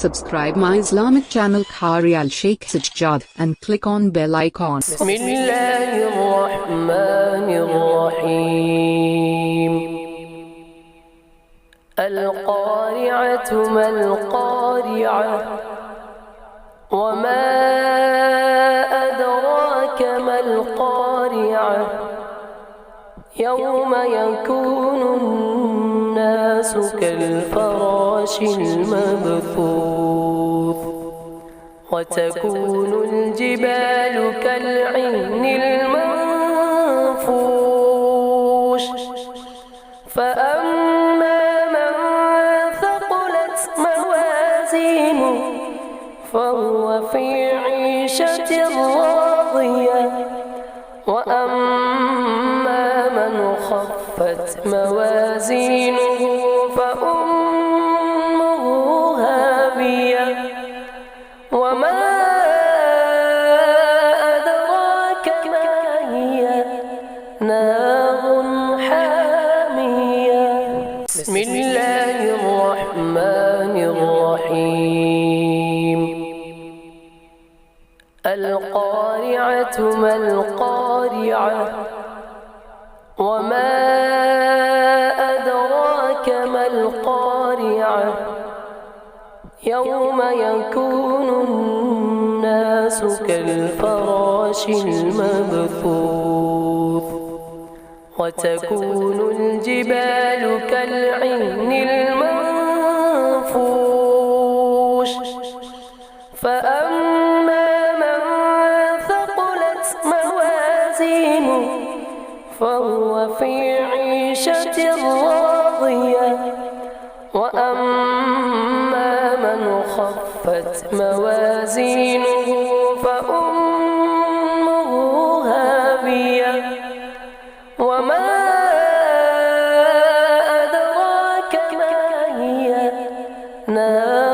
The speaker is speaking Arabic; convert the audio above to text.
Subscribe my Islamic channel Qari Al-Sheikh Sajjad and click on bell icon. Bismillahirrahmanirrahim. Al-Qari'atu mal-Qari'ah. Wa ma adraka mal-Qari'ah. Yawma yakunu الناس كالفراش المبثوث وتكون الجبال كالعهن المنفوش فأما من ثقلت موازينه فهو في عيشة راضية وأما من خفت موازينه فأمه هاوية وما أدراك ما هي نار حامية. بسم الله الرحمن الرحيم. القارعة ما القارعة. وما أدراك ما القارعة. يوم يكون الناس كالفراش المبثوث وتكون الجبال كالعهن المنفوش فأما من ثقلت موازينه فهو في عيشة راضية وأما من خفت موازينه فأمه هاوية وما أدراك ما هي نار